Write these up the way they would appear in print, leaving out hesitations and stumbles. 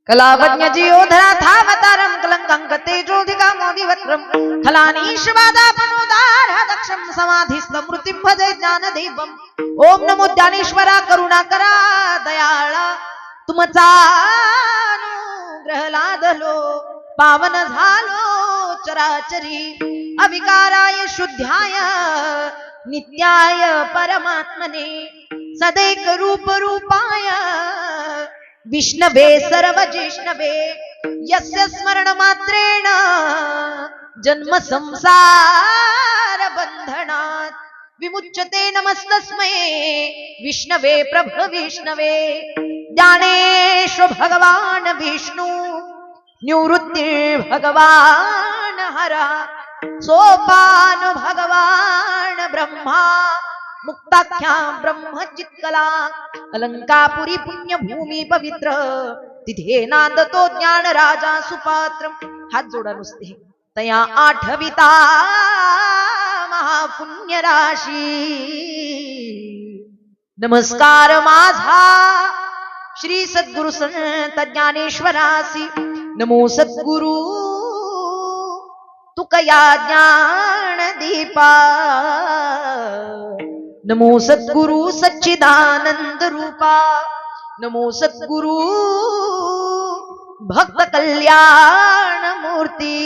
कलावज्ञ जीवधरा थावतारं कलंकं तेजोधिका मोदिवत्रं फलानीशवादापनोदार दक्षं समाधिस्मृतिं भजे ज्ञानदीपम् ओम नमो ज्ञानेश्वरा करुणाकरा दयाळा तुमचा अनुग्रह लादलो पावन झालो चराचरी अविकाराय शुद्ध्याय नित्याय परमात्मने सदैक रूप रूपाय विष्णवे सर्व जिष्णवे यस्य स्मरण मात्रेण जन्म संसार बंधनात् विमुच्यते नमस्तस्मै विष्णवे प्रभ विष्णवे ज्ञानेश्वर भगवान विष्णु निवृत्ति भगवान हरा सोपान भगवान ब्रह्मा मुक्ताख्या ब्रह्मचित्कला अलंकापुरी पुण्यभूमी पवित्र तिथे नांदतो ज्ञान राजा सुपात्र हात जोडा नुसते तया आठविता महापुण्य राशी नमस्कार माझा श्री सद्गुरु संत ज्ञानेश्वरासी नमो सद्गुरु तुकया ज्ञान दीपा नमो सद्गुरु सच्चिदानंद रूपा नमो सद्गुरु भक्त कल्याण मूर्ती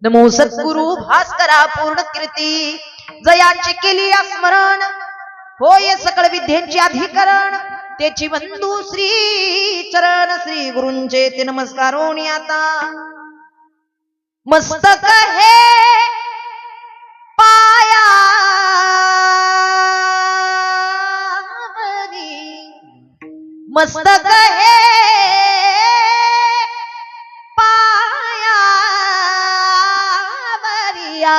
नमो सद्गुरु भास्करा पूर्ण कीर्ती जयाची केली स्मरण होय सकळ विद्येची अधिकरण त्याची बंधू श्री चरण श्री गुरूंचे ते नमस्कार होणी आता मस्तक हे पायावरी मस्तक हे पायावरिया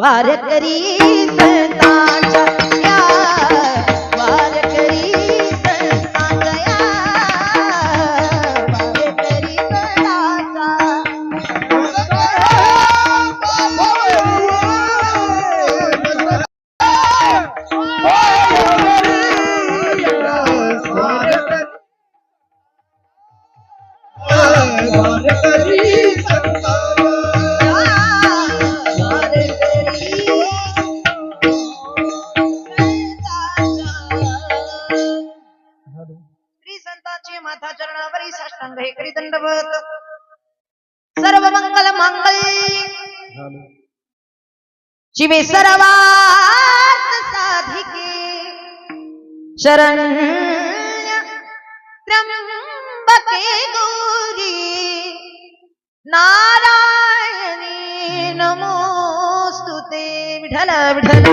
वारकरी संतांच्या वारकरी संतांच्या वारकरी माता चरणावरी साष्टांग हे करी दंडवत सर्व मंगल मांगल्ये शिवे सर्वार्थ साधिके शरण्य त्र्यंबके गौरी नारायणी नमोस्तुते विठ्ठल विठ्ठल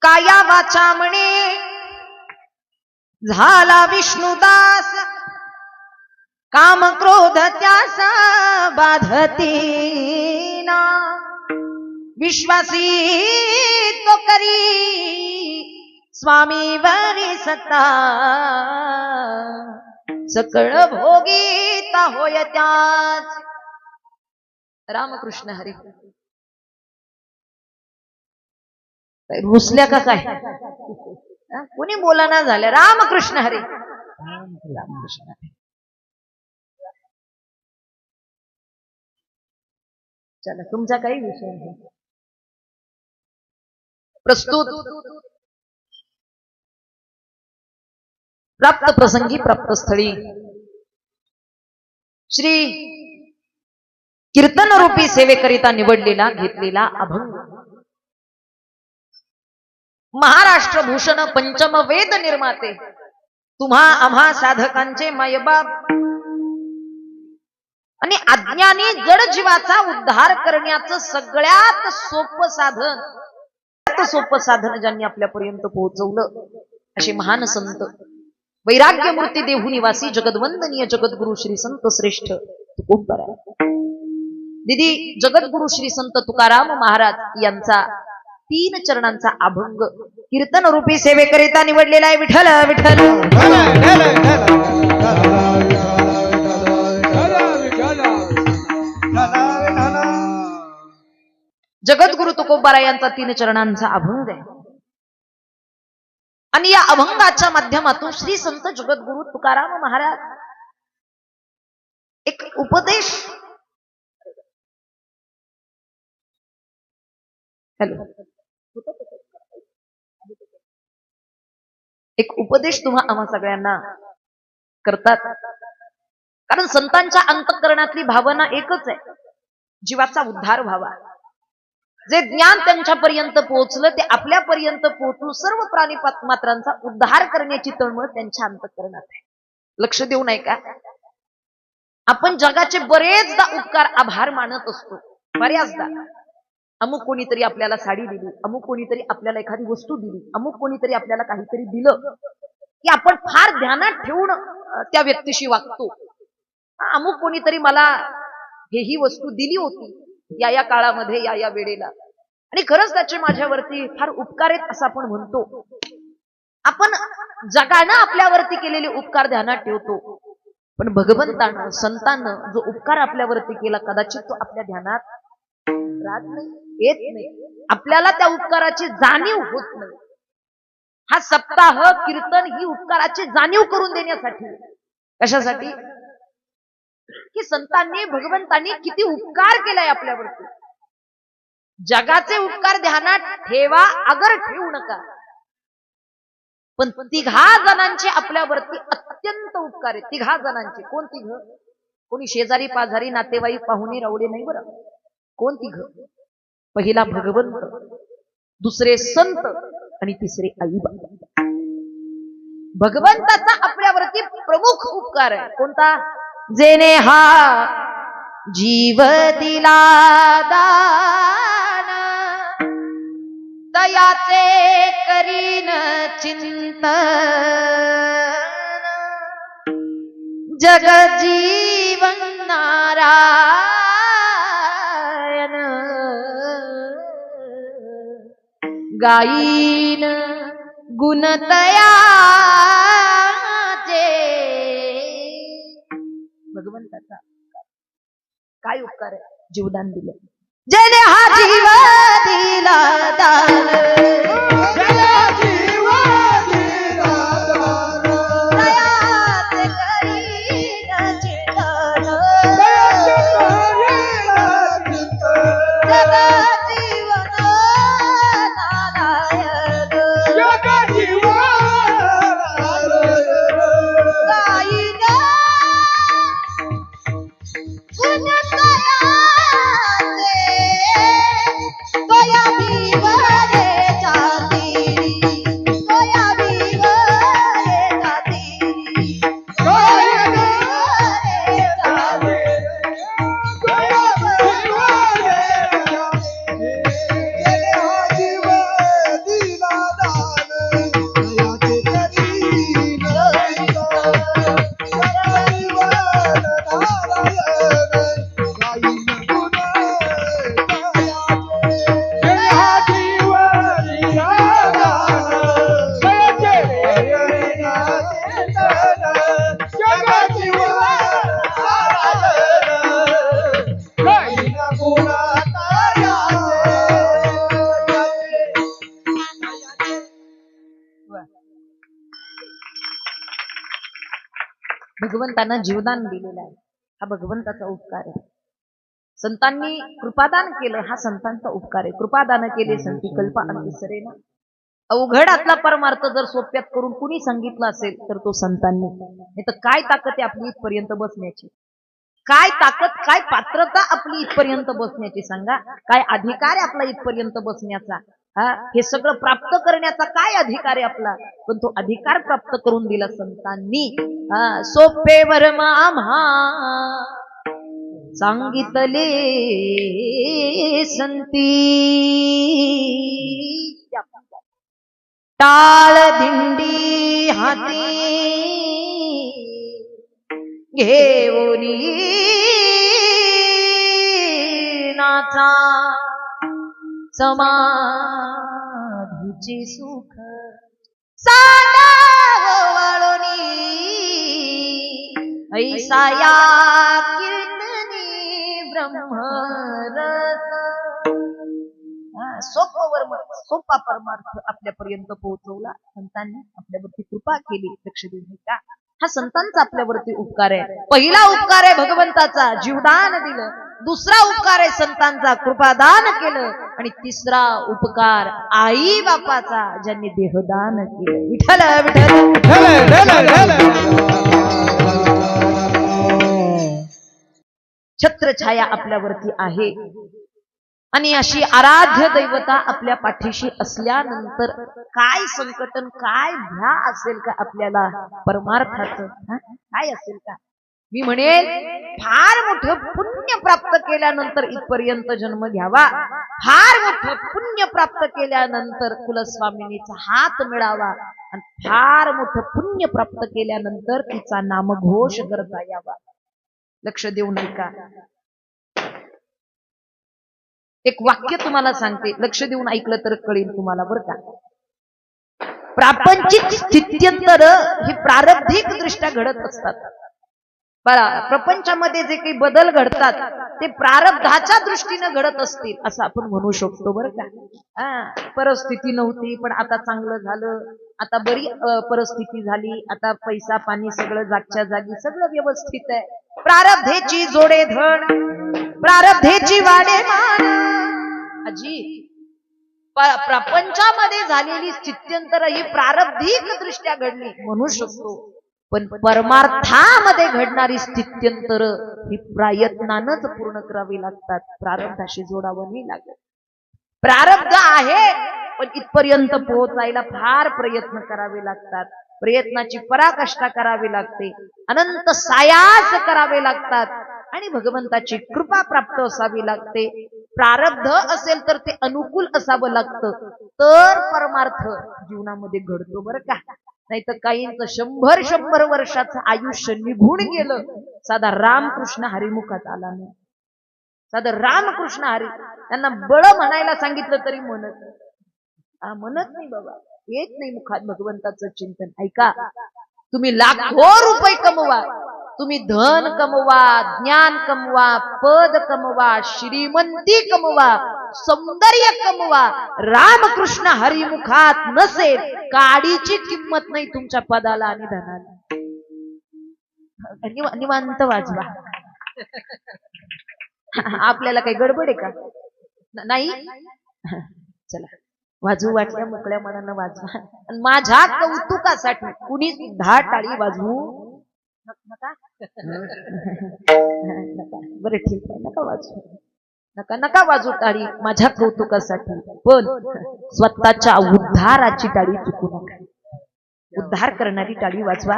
काया वाचा म्हणे झाला विष्णुदास काम क्रोध त्यासा बाधतीना विश्वासी तो करी स्वामी वरी सत्ता सकळ भोगीता होय त्याच रामकृष्ण हरी रुसल्या का काय कोणी बोलाना झालं रामकृष्ण हरी रामकृष्ण हरी चला तुमचा काही विषय नाही प्रस्तुत प्राप्त प्रसंगी प्राप्त स्थळी श्री कीर्तन रूपी सेवेकरिता निवडलेला घेतलेला अभंग महाराष्ट्र भूषण पंचम वेद निर्माते तुम्हा आम्हा साधकांचे मायबाप आणि अज्ञानी जड जीवाचा उद्धार करण्याचं सगळ्यात सोपं साधन ज्यांनी आपल्यापर्यंत पोहोचवलं असे महान संत वैराग्य मूर्ती देहू निवासी जगद्वंदनीय जगद्गुरु श्री संत श्रेष्ठ तुकोबरा दीदी जगद्गुरु श्री संत तुकाराम महाराज यांचा 3 चरणांचा अभंग कीर्तन रूपी सेवेकरिता निवडलेला आहे विठ्ठल विठ्ठल जगद्गुरु तुकोबाराय यांचा 3 चरणांचा अभंग आहे आणि या अभंगाच्या माध्यमातून श्री संत जगद्गुरु तुकाराम महाराज एक उपदेश एक उपदेश आम्हा सगळ्यांना करतात. कारण संतांच्या अंतःकरणातली भावना एकच आहे, जीवाचा उद्धार व्हावा. जे ज्ञान त्यांच्यापर्यंत पोहोचलं ते आपल्यापर्यंत पोहोचून सर्व प्राणी मात्रांचा उद्धार करण्याची तळमळ त्यांच्या अंतःकरणात आहे. लक्ष देऊ नाही का? आपण जगाचे बरेचदा उपकार आभार मानत असतो. बऱ्याचदा अमुक कोणीतरी आपल्याला साडी दिली, अमुक कोणीतरी आपल्याला एखादी वस्तू दिली, अमुक कोणीतरी आपल्याला काहीतरी दिलं की आपण फार ध्यानात ठेवून त्या व्यक्तीशी वागतो. अमुक कोणीतरी मला ही वस्तू दिली होती या काळामध्ये या वेळेला आणि खरंच त्याचे माझ्यावरती फार उपकार आहेत असं आपण म्हणतो. आपण जगानं आपल्यावरती केलेले उपकार ध्यानात ठेवतो, पण भगवंतानं संतांनं जो उपकार आपल्यावरती केला कदाचित तो आपल्या ध्यानात राहत नाही, येत नाही. आपल्याला त्या उपकाराची जाणीव होत नाही. हा सप्ताह कीर्तन ही उपकाराची जाणीव करून देण्यासाठी. कशासाठी? की संतांनी भगवंतांनी किती उपकार केलाय आपल्यावरती. जगाचे उपकार ध्यानात ठेवा अगर ठेवू नका, पण 3 जणांचे आपल्यावरती अत्यंत उपकार आहेत. 3 जणांचे. कोण 3? कोणी शेजारी पाजारी नातेवाईक पाहुणे रावळे नाही बरं. कोण 3? पहिला भगवंत, दुसरे संत आणि तिसरे आई बाबा. भगवंताचा आपल्यावरती प्रमुख उपकार आहे. कोणता? जेने हा जीव दिला दान, दयाचे करीन चिंतन, जग जीवन नारायण, गायीन गुणतयाचे. भगवंताचा काय उपकार आहे? जीवदान दिलं. जेने हा जीव दिला दान, दयाचे करीन चिंतन, जग जीवन नारायण, गायीन भगवंतांना जीवदान दिलेलं आहे. हा भगवंताचा उपकार आहे. संतांनी कृपादान केलं, हा संतांचा उपकार आहे. कृपादान केले संती कल्प अंतिसरे ना. अवघडातला परमार्थ जर सोप्यात करून कुणी सांगितलं असेल तर तो संतांनी. नाही तर काय ताकद आहे आपली इथपर्यंत बसण्याची? काय ताकद, काय पात्रता आपली इथपर्यंत बसण्याची? सांगा. काय अधिकार आहे आपला इथपर्यंत बसण्याचा? हे सगळं प्राप्त करण्याचा काय अधिकार आहे आपला? पण तो अधिकार प्राप्त करून दिला संतांनी. सोपे वर्म आम्हा सांगितले संती, टाळ दिंडी हाती घेऊनी नाचा, समाधीचे सुख साडा वळणी, ऐसा या कीर्तनी ब्रह्मरस. सोपा परमार्थ आपल्यापर्यंत पोहोचवला संतांनी, आपल्यावरती कृपा केली. लक्ष देऊ का? हा संतांचा आपल्यावरती उपकार आहे. पहिला उपकार आहे भगवंताचा, जीवदान दिलं. दुसरा उपकार आहे संतांचा, कृपादान केलं. आणि तिसरा उपकार आई बापाचा, ज्यांनी देहदान केलं. विठ्ठल विठ्ठल. छत्रछाया आपल्यावरती आहे आणि अशी आराध्य दैवता आपल्या पाठीशी असल्यानंतर काय संकटन, काय भ्या असेल का आपल्याला परमार्थाचं? काय असेल का? मी म्हणेल फार मोठं पुण्य प्राप्त केल्यानंतर इथपर्यंत जन्म घ्यावा, फार मोठं पुण्य प्राप्त केल्यानंतर कुलस्वामिनीचा हात मिळावा, आणि फार मोठं पुण्य प्राप्त केल्यानंतर तिचा नामघोष करता यावा. लक्ष देऊ नये का? एक वाक्य तुम्हाला सांगते, लक्ष देऊन ऐकलं तर कळेल तुम्हाला बरं का. प्रापंचिक स्थित्यंतर हे प्रारब्धिक दृष्ट्या घडत असतात. प्रपंचामध्ये जे काही बदल घडतात ते प्रारब्धाच्या दृष्टीने घडत असतील असं आपण म्हणू शकतो बरं का. परिस्थिती नव्हती पण आता चांगलं झालं, आता बरी परिस्थिती झाली, आता पैसा पाणी सगळं जागच्या जागी, सगळं व्यवस्थित आहे. प्रारब्धेची जोडे धड, प्रारब्धेची वाडे मान. अजी प्रपंचामध्ये झालेली स्थित्यंतर ही प्रारब्धिक दृष्ट्या घडली म्हणू शकतो, पण परमार्थामध्ये घडणारी स्थित्यंतर ही प्रयत्नानच पूर्ण करावी लागतात. प्रारब्धाशी जोडावं नाही लागत. प्रारब्ध आहे पण इथपर्यंत पोहोचायला फार प्रयत्न करावे लागतात. प्रयत्नाची पराकाष्ठा करावी लागते, अनंत सायास करावे लागतात आणि भगवंताची कृपा प्राप्त असावी लागते. प्रारब्ध असेल तर ते अनुकूल असावं लागतं, तर परमार्थ जीवनामध्ये घडतो बरं का. नाही तर काहींचं 100 वर्षाचं आयुष्य निघून गेलं, साधा रामकृष्ण हरिमुखात आला नाही. साधा रामकृष्ण हरी, त्यांना बळ म्हणायला सांगितलं तरी म्हणत नाही बाबा, येत नाही मुखात भगवंताचं चिंतन. ऐका, तुम्ही लाखो रुपये कमवा, तुम्ही धन कमवा, ज्ञान कमवा, पद कमवा, श्रीमंती कमवा, सौंदर्य कमवा, रामकृष्ण हरिमुखात नसेल काडीची किंमत नाही तुमच्या पदाला आणि धनाला. निवांत वाजवा. आपल्याला काही गडबड आहे का? नाही, चला वाजवू वाटल्या मोकळ्या मनानं वाजवा. आणि माझ्या कौतुकासाठी कुणी 10 टाळी वाजवू नका. बरं ठीक आहे, नका वाजवू, नका वाजू टाळी माझ्या कौतुकासाठी, पण स्वतःच्या उद्धाराची टाळी चुकू नका. उद्धार करणारी टाळी वाजवा.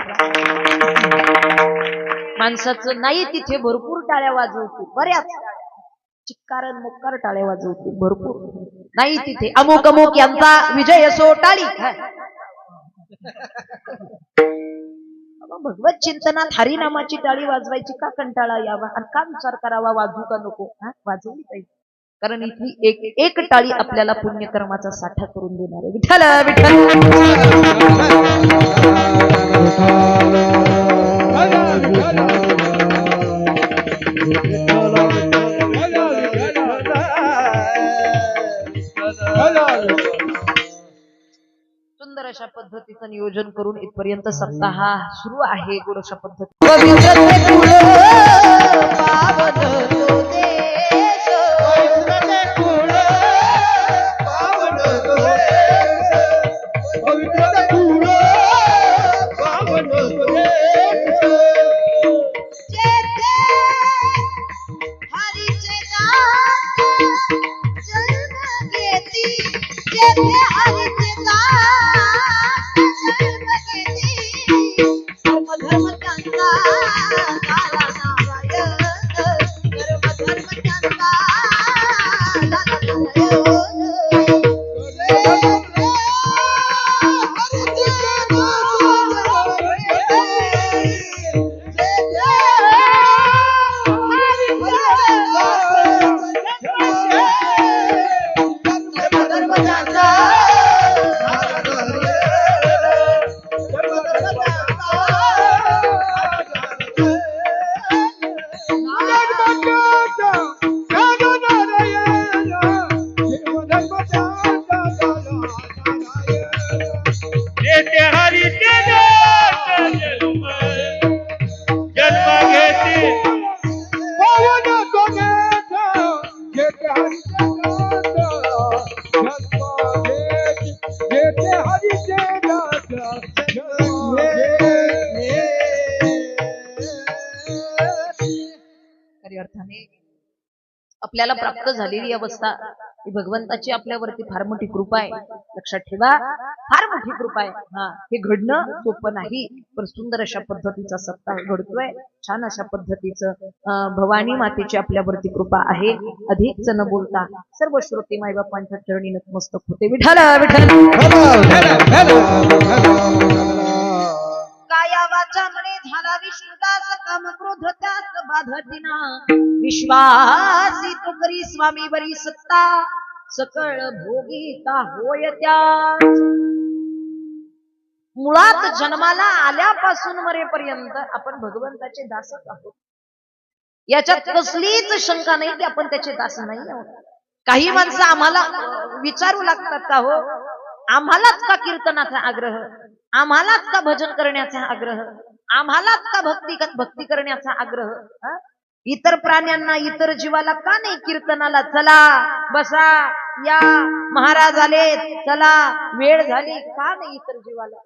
माणसाचं नाही तिथे भरपूर टाळ्या वाजवते, बऱ्याच चिक्कार मुक्कार टाळ्या वाजवते भरपूर. नाही तिथे अमुक अमुक यांचा विजय असो टाळी. भगवत चिंतनात हरिनामाची टाळी वाजवायची का कंटाळा यावा आणि का विचार करावा वाजवू का नको? वाजवली पाहिजे, कारण इथली एक टाळी आपल्याला पुण्यकर्माचा साठा करून देणार आहे. विठ्ठल सुंदर अशा पद्धतीचं नियोजन करून इथपर्यंत सप्ताह सुरू आहे. गोड अशा पद्धती खऱ्या अर्थाने आपल्याला प्राप्त झालेली अवस्था ही भगवंताची आपल्यावरती फार मोठी कृपा आहे. लक्षात ठेवा, फार मोठी कृपा आहे. हे घडणं सोपं नाही, पण सुंदर अशा पद्धतीचा सप्ताह घडतोय. छान अशा पद्धतीचं भवानी मातेची आपल्यावरती कृपा आहे. अधिकच न बोलता सर्व श्रोते मायबापांच्या चरणी नतमस्तक होते. विठ्ठल विठ्ठल. काया वाचा म्हणे झाला विष्णुदास, काम क्रोध त्यास बाधतीना. विश्वासी तो करी स्वामी वरी सत्ता, सकळ भोगीता होय त्या. मुळात जन्माला आल्यापासून मरेपर्यंत आपण भगवंताचे दासच आहोत. याच्यात कसलीच शंका नाही की आपण त्याचे दास नाही आहोत. काही माणसं आम्हाला विचारू लागतात का, हो आम्हालाच का कीर्तनाचा आग्रह, आम्हालाच का भजन करण्याचा आग्रह, आम्हालाच का भक्ती करण्याचा आग्रह, इतर प्राण्यांना इतर जीवाला का नाही कीर्तनाला, चला बसा या महाराज आले, चला वेळ झाली, का नाही इतर जीवाला,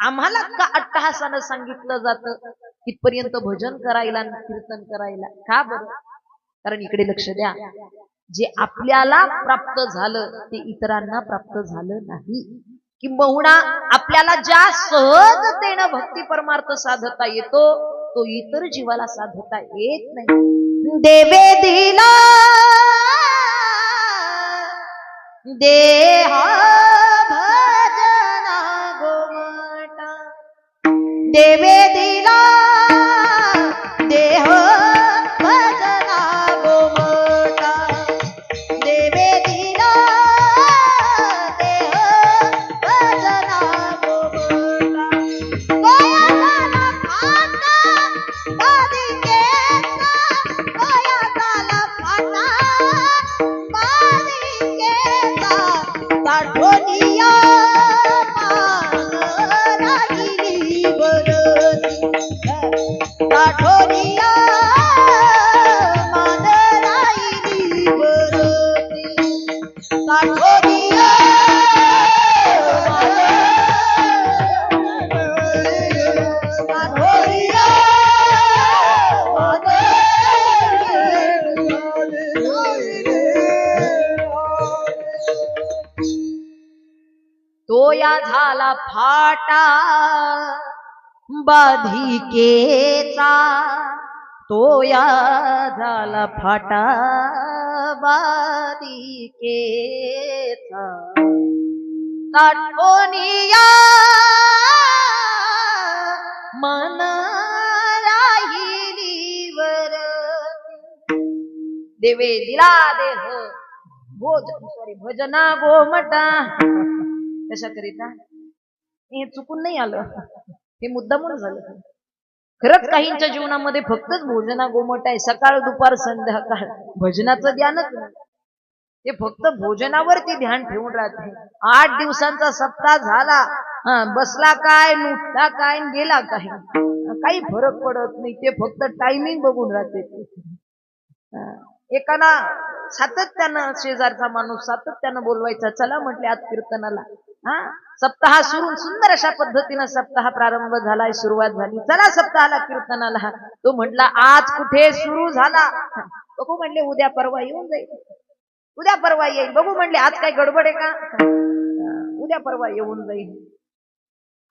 आम्हाला का अट्टहासानं सांगितलं जातं इथपर्यंत भजन करायला कीर्तन करायला, का बरं? कारण इकडे लक्ष द्या, जे आपल्याला प्राप्त झालं ते इतरांना प्राप्त झालं नाही. किंबहुना आपल्याला ज्या सहजतेनं भक्ती परमार्थ साधता येतो तो इतर जीवाला साधता येत नाही. देवे दिला देहा भजना गोमाता, देवे दिला देह भजना गोमाता, देवे दिला देह भजना गोमाता. गोया झाला फाटा बाधिकेचा, गोया झाला फाटा बाधिकेचा, साठवणिया मान राहिली बरती, साठवणिया मान राहिली बरती, साठवणिया तोया झाला फाटा बाधिकेचा, तोया झाला फाटा बाधिकेचा, साठवणिया मन राहिली वरती. देवे दिला देह भजना गोमटा. कशा करिता? हे चुकून नाही आलं, हे मुद्दामून झालं. खरंच काहींच्या जीवनामध्ये फक्तच भोजना गोमट आहे, सकाळ दुपार संध्याकाळ भजनाचं ध्यानच नाही. ते फक्त भोजनावरती ध्यान ठेवून राहते. 8 दिवसांचा सप्ताह झाला, बसला काय, नुठला काय, गेला काय, काही फरक पडत नाही. ते फक्त टायमिंग बघून राहते. एकाला सातत्यानं शेजारचा माणूस सातत्यानं बोलवायचा, चला म्हटले आज कीर्तनाला. सप्ताह सुरू, सुंदर अशा पद्धतीनं सप्ताह प्रारंभ झालाय, सुरुवात झाली, चला सप्ताहाला कीर्तनाला. तो म्हटला आज कुठे सुरू झाला, बघू म्हणले उद्या परवा येऊन जाईल, उद्या परवा येईल, बघू म्हणले आज काही गडबड आहे का, उद्या परवा येऊन जाईल.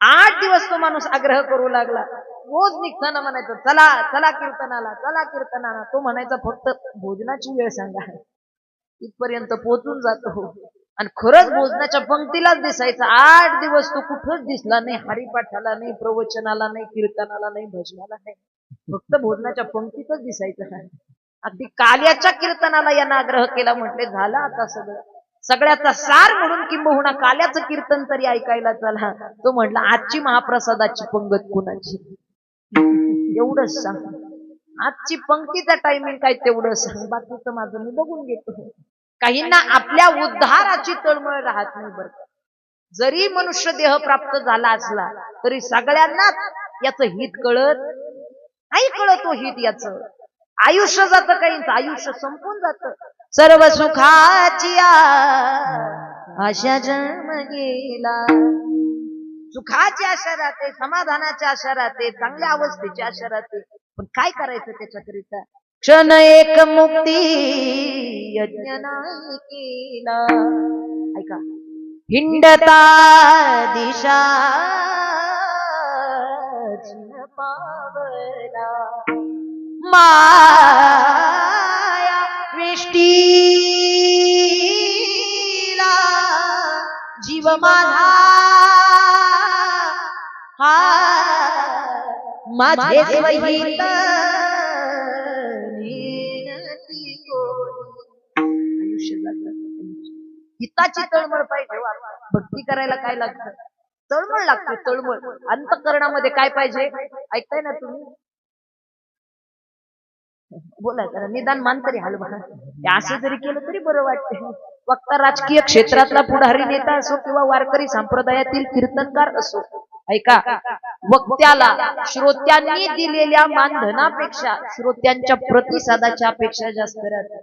8 दिवस तो माणूस आग्रह करू लागला. रोज निघताना म्हणायचं चला चला कीर्तनाला, चला कीर्तनाला. तो म्हणायचा फक्त भोजनाची वेळ सांगा, इथपर्यंत पोहोचून जातो. आणि खरंच भोजनाच्या पंक्तीलाच दिसायचा. 8 दिवस तो कुठंच दिसला नाही, हरिपाठाला नाही, प्रवचनाला नाही, कीर्तनाला नाही, भजनाला नाही, फक्त भोजनाच्या पंक्तीतच दिसायचं. अगदी काल्याच्या कीर्तनाला यानं आग्रह केला. म्हटले झाला आता सगळ्याचा सार म्हणून किंबहुना काल्याचं कीर्तन तरी ऐकायला चला. तो म्हटला आजची महाप्रसादाची पंगत कोणाची, एवढंच सांग. आजची पंक्तीचा टायमिंग काय तेवढं सांग, बाकीचं माझं मी बघून घेतो. काहींना आपल्या उद्धाराची तळमळ राहत नाही बरं. जरी मनुष्य देह प्राप्त झाला असला तरी सगळ्यांनाच याचं हित कळत नाही कळतो हित याच आयुष्य जातं काहींचं आयुष्य संपून जातं सर्व सुखाची आशा जन्म गेला सुखाची आशा राहते समाधानाची आशा राहते चांगल्या अवस्थेची आशा राहते पण काय करायचं त्याच्याकरिता क्षण एक मुक्ती यज्ञ नाही केला ऐका हिंडता दिशा पावला माया वेष्टीला जीव माझा हा माझे स्वहित आयुष्य हिताची तळमळ पाहिजे भक्ती करायला काय लागतं तळमळ लागते तळमळ अंतःकरणामध्ये काय पाहिजे ऐकताय ना तुम्ही बोला जरा निदान मान तरी हलवा असं जरी केलं तरी बरं वाटतं वक्ता राजकीय क्षेत्रातला पुढारी नेता असो किंवा वारकरी संप्रदायातील कीर्तनकार असो ऐका वक्त्याला श्रोत्यांनी दिलेल्या मानधनापेक्षा श्रोत्यांच्या प्रतिसादाच्या अपेक्षा जास्त राहतात